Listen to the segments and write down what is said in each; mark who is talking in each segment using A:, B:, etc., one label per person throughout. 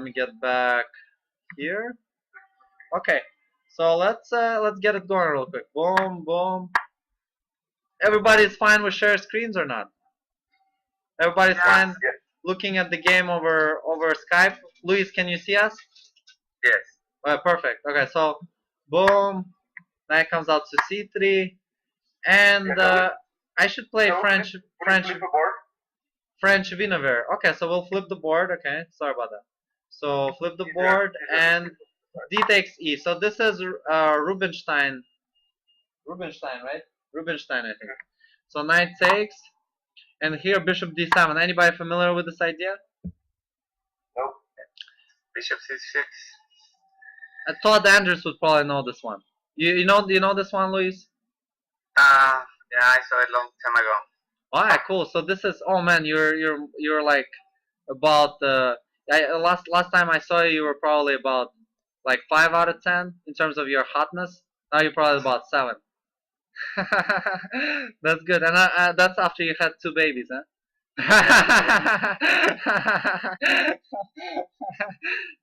A: me get back here. Okay, so let's get it going real quick. Boom, boom. Everybody's fine with share screens or not? Everybody's fine looking at the game over Skype. Luis, can you see us?
B: Yes.
A: Perfect. Okay, so boom. Knight comes out to c3, and I should play French Vinegar. Okay, so we'll flip the board. Okay, sorry about that. So flip the board and d takes e. So this is Rubinstein. Rubinstein, right? Rubinstein, I think. So knight takes, and here bishop d7. Anybody familiar with this idea?
B: Nope. Bishop c6.
A: Todd Andrews would probably know this one. You know this one, Luis?
B: Yeah, I saw it long time ago.
A: Alright, cool. So this is, oh man, you're like about last time I saw you, you were probably about like 5 out of 10 in terms of your hotness. Now you're probably about 7. That's good, and that's after you had 2 babies, huh?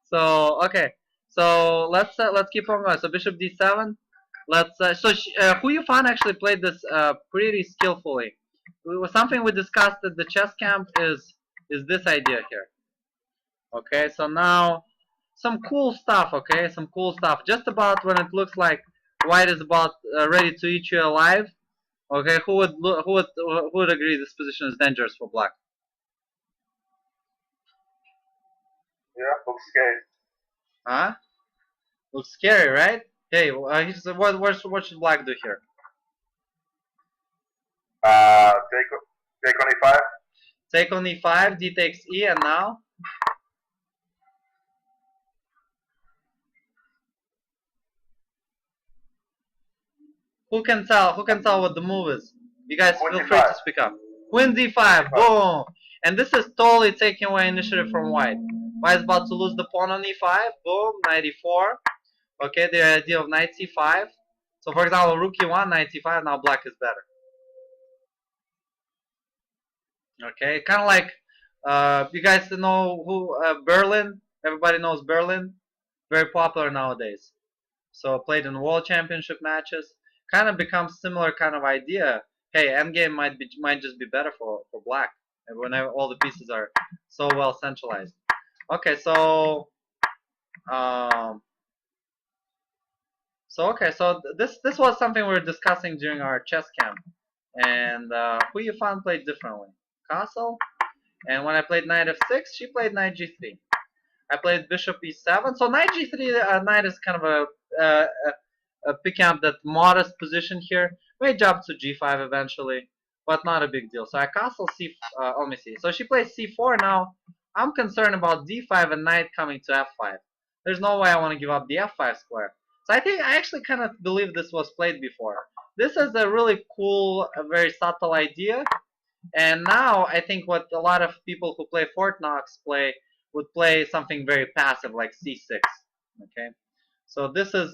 A: So okay, so let's keep on going. So bishop d7. Let's Hu Yifan actually played this pretty skillfully. Something we discussed at the chess camp is this idea here. Okay, so now some cool stuff. Okay, some cool stuff. Just about when it looks like white is about ready to eat you alive. Okay, who would agree this position is dangerous for black?
B: Yeah, looks scary.
A: Huh? Looks scary, right? Hey, what should black do here?
B: Take on e5.
A: Take on e5, d takes e, and now? Who can tell what the move is? You guys feel free to speak up. Queen d5, boom! And this is totally taking away initiative from white. White is about to lose the pawn on e5, boom, knight e4. Okay, the idea of knight c5. So for example, rook e1, knight c5, now black is better. Okay, kind of like, you guys know who, Berlin? Everybody knows Berlin? Very popular nowadays. So played in world championship matches. Kind of becomes similar kind of idea. Hey, endgame might just be better for black whenever all the pieces are so well centralized. Okay, so so this was something we were discussing during our chess camp, and Hu Yifan played differently. Castle, and when I played knight f6, she played knight g3. I played bishop e7. So knight g3, knight is kind of picking up that modest position here. May jump to g5 eventually, but not a big deal. So I castle c. Let me see. So she plays c4 now. I'm concerned about d5 and knight coming to f5. There's no way I want to give up the f5 square. So I actually kind of believe this was played before. This is a really cool, a very subtle idea. And now I think what a lot of people who play Fort Knox would play something very passive like c6. Okay, so this is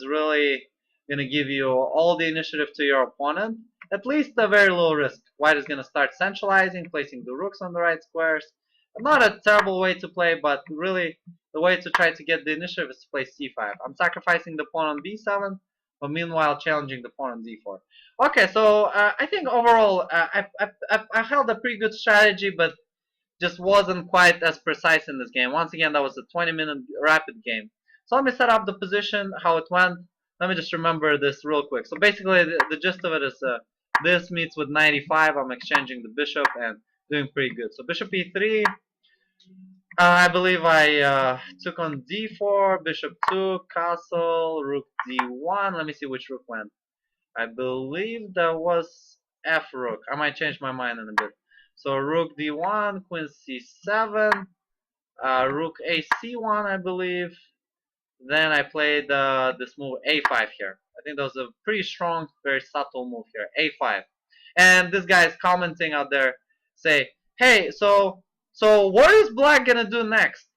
A: really gonna give you all the initiative to your opponent. At least a very low risk. White is gonna start centralizing, placing the rooks on the right squares. Not a terrible way to play, but really the way to try to get the initiative is to play c5. I'm sacrificing the pawn on b7, but meanwhile challenging the pawn on d4. Okay, so I think overall I held a pretty good strategy, but just wasn't quite as precise in this game. Once again, that was a 20-minute rapid game. So let me set up the position, how it went. Let me just remember this real quick. So basically, the gist of it is this meets with 95. I'm exchanging the bishop and doing pretty good. So bishop e3. I believe I took on d4, bishop 2, castle, rook d1. Let me see which rook went. I believe that was f rook. I might change my mind in a bit. So rook d1, queen c7, rook ac1, I believe. Then I played this move a5 here. I think that was a pretty strong, very subtle move here, a5. And this guy is commenting out there, say, hey, so what is black gonna do next?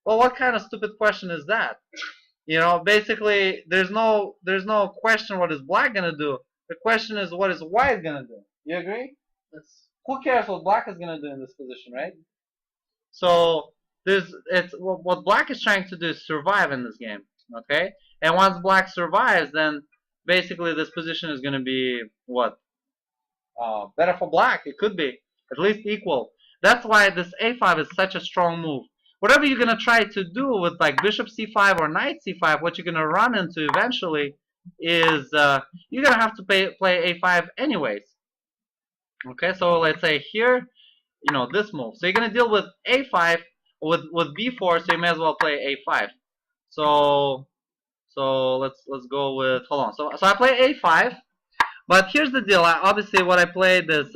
A: Well, what kind of stupid question is that? You know, basically, there's no question what is black gonna do. The question is what is white gonna do. You agree? Who cares what black is gonna do in this position, right? So it's what black is trying to do is survive in this game, okay? And once black survives, then basically this position is going to be what? Better for black. It could be at least equal. That's why this a5 is such a strong move. Whatever you're going to try to do with like bishop c5 or knight c5, what you're going to run into eventually is you're going to have to play a5 anyways. Okay, so let's say here, you know, this move. So you're going to deal with a5 with b4, so you may as well play a5. So let's go with, hold on. So I play a5. But here's the deal. Obviously, what I played is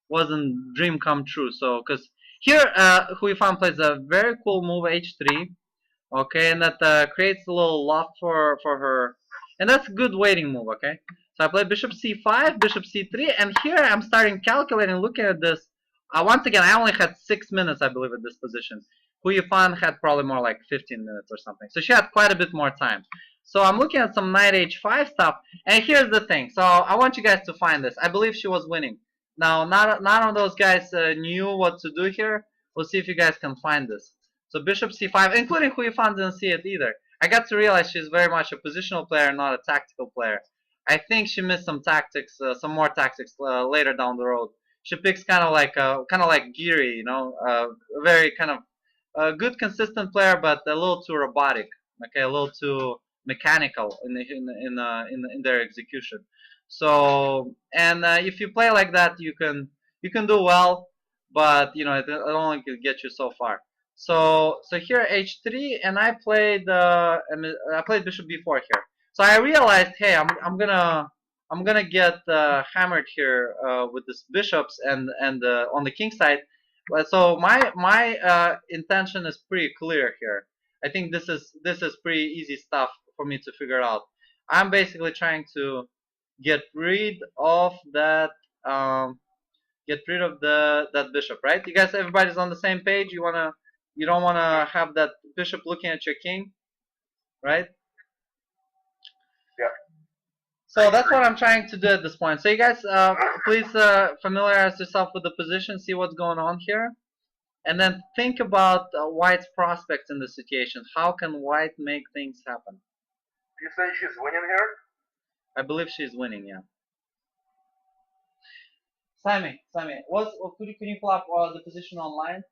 A: wasn't dream come true. So because here, Yifan plays a very cool move h3, okay, and that creates a little loft for her, and that's a good waiting move. Okay, so I play bishop c5, bishop c3, and here I'm starting calculating, looking at this. Once again, I only had 6 minutes, I believe, at this position. Yifan had probably more like 15 minutes or something. So she had quite a bit more time. So I'm looking at some knight h5 stuff, and here's the thing. So I want you guys to find this. I believe she was winning. Now, not all those guys knew what to do here. We'll see if you guys can find this. So bishop c5, including Yifan didn't see it either. I got to realize she's very much a positional player, not a tactical player. I think she missed some tactics, some more tactics later down the road. She picks kind of like Geary, you know, a very kind of good consistent player, but a little too robotic. Okay, a little too mechanical in their execution. So, and if you play like that, you can do well, but you know it only can get you so far. So here h3, and I played bishop b4 here. So I realized, hey, I'm gonna get hammered here with this bishops and on the king side. So my intention is pretty clear here. I think this is pretty easy stuff for me to figure out. I'm basically trying to get rid of that that bishop, right? You guys, everybody's on the same page. You don't wanna have that bishop looking at your king, right?
B: Yeah.
A: So that's what I'm trying to do at this point. So you guys, please familiarize yourself with the position, see what's going on here, and then think about White's prospects in the situation. How can White make things happen?
B: You say she's winning here?
A: I believe she's winning, yeah. Sammy, can you pull up the position online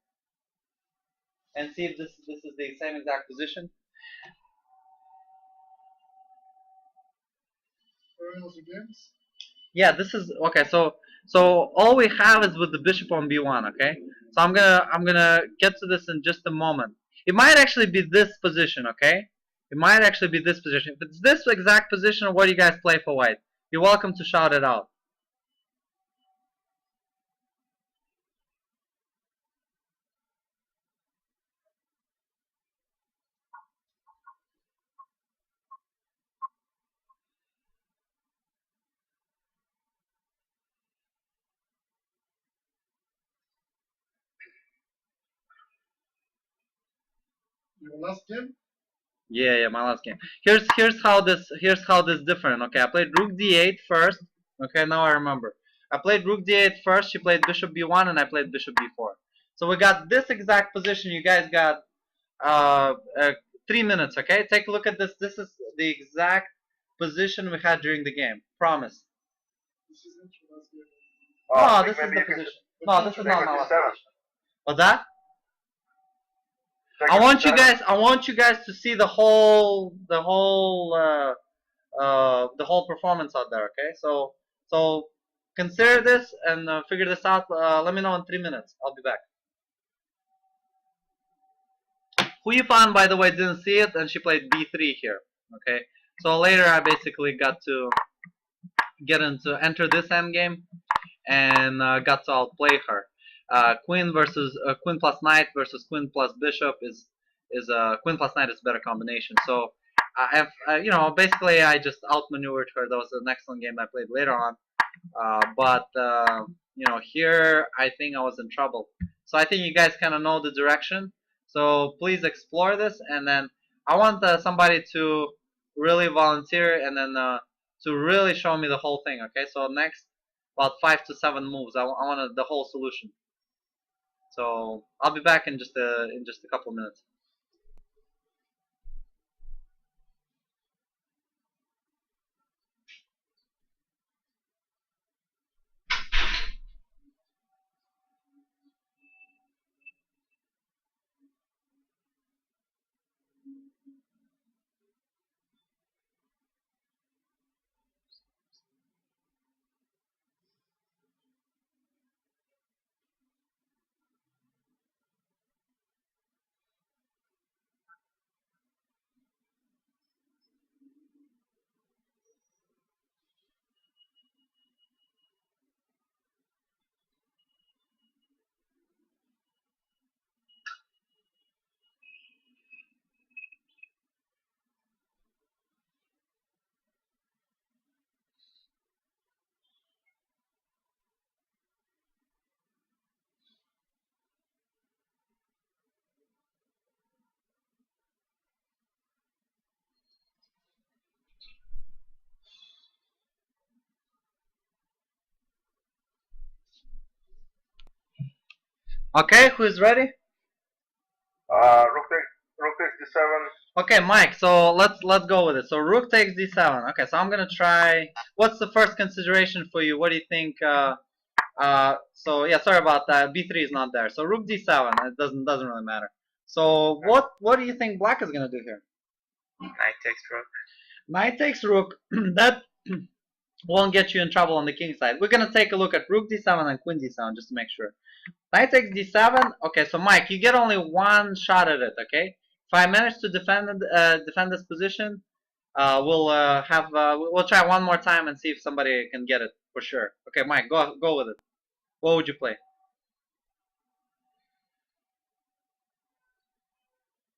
A: and see if this is the same exact position? Yeah, this is okay. So all we have is with the bishop on b1. Okay, so I'm gonna get to this in just a moment. It might actually be this position. Okay, it might actually be this position. If it's this exact position, what do you guys play for White? You're welcome to shout it out.
C: Your last game?
A: Yeah, my last game. Here's how this different. Okay, I played rook d8 first. Okay, now I remember. I played rook d8 first. She played bishop b1, and I played bishop b4. So we got this exact position. You guys got 3 minutes. Okay, take a look at this. This is the exact position we had during the game. Promise.
C: This is not your last game.
A: No, this is the position. No, this is not my last position. What's that? I want you guys to see the whole performance out there. Okay, so consider this and figure this out. Let me know in 3 minutes. I'll be back. Yifan, by the way, didn't see it, and she played b3 here. Okay, so later I basically got to enter this endgame and got to outplay her. Queen plus knight versus queen plus bishop is queen plus knight is a better combination. So I have, you know, basically I just outmaneuvered her. That was an excellent game I played later on. But you know, here I think I was in trouble. So I think you guys kind of know the direction. So please explore this, and then I want somebody to really volunteer and then to really show me the whole thing. Okay, so next about 5 to 7 moves. I wanted the whole solution. So I'll be back in just a couple of minutes. Okay, who is ready?
B: Rook takes d7.
A: Okay, Mike. So let's go with it. So rook takes d7. Okay, so I'm gonna try. What's the first consideration for you? What do you think? So yeah, sorry about that. B3 is not there. So rook d7. It doesn't really matter. So what do you think Black is gonna do here?
D: Knight takes rook.
A: Knight takes rook. That won't get you in trouble on the king side. We're gonna take a look at rook d7 and queen d7 just to make sure. Knight takes d7. Okay, so Mike, you get only one shot at it. Okay, if I manage to defend this position, we'll try one more time and see if somebody can get it for sure. Okay, Mike, go with it. What would you play?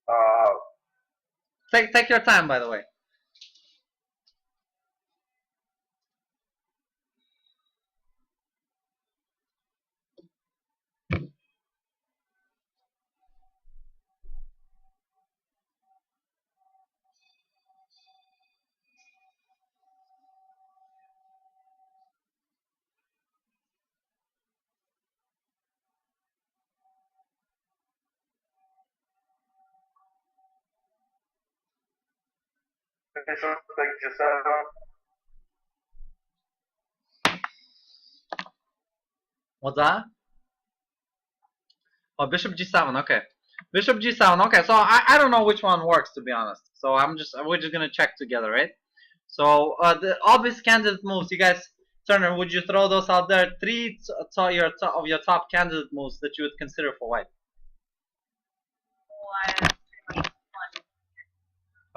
B: Uh,
A: Take your time, by the way.
B: bishop takes g7.
A: What's that? Oh, bishop g7. Okay, bishop g7. Okay, so I don't know which one works, to be honest. So we're just gonna check together, right? So the obvious candidate moves. You guys, Turner, would you throw those out there? Three of your top candidate moves that you would consider for white.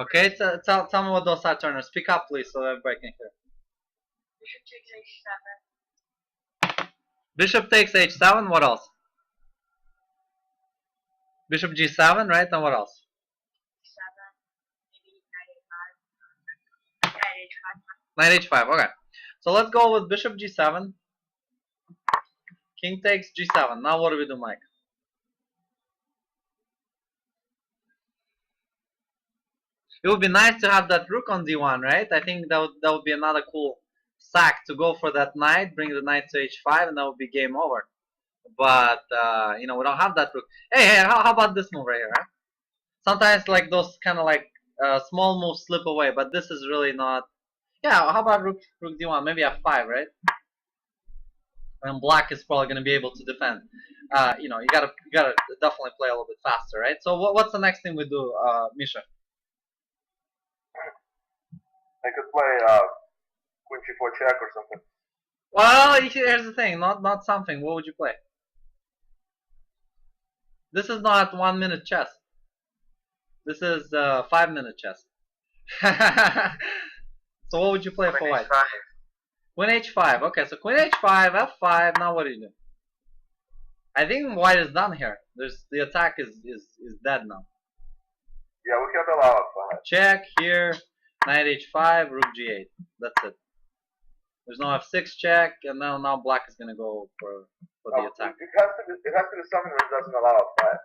A: Okay, tell me what those are, Turner. Speak up, please, so everybody can hear.
D: Bishop takes h7.
A: Bishop takes h7. What else? Bishop g7, right? And what else?
D: 7, maybe knight h5.
A: Knight h5. Okay. So let's go with bishop g7. King takes g7. Now what do we do, Mike? It would be nice to have that rook on d1, right? I think that would be another cool sack to go for that knight, bring the knight to h5, and that would be game over. But we don't have that rook. Hey, how about this move right here? Huh? Sometimes like those kind of like small moves slip away, but this is really not. Yeah, how about rook d1? Maybe f5, right? And Black is probably going to be able to defend. You gotta definitely play a little bit faster, right? So what's the next thing we do, Misha?
B: I could play queen g4 check or something.
A: Well, here's the thing. Not something. What would you play? This is not 1 minute chess. This is 5 minute chess. So what would you play for white?
D: h5.
A: Queen h5. Okay, so queen h5, f5. Now what do you do? I think white is done here. The attack is dead now.
B: Yeah, we can't allow it.
A: Check here. Knight h5, rook g8. That's it. There's no f6 check, and now Black is gonna go for the attack.
B: It has to be something that doesn't allow f5.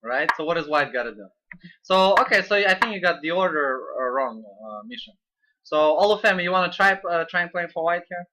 A: Right? So what does white got to do? So okay, so I think you got the order wrong, Misha. So Olufemi, you want to try and play for white here?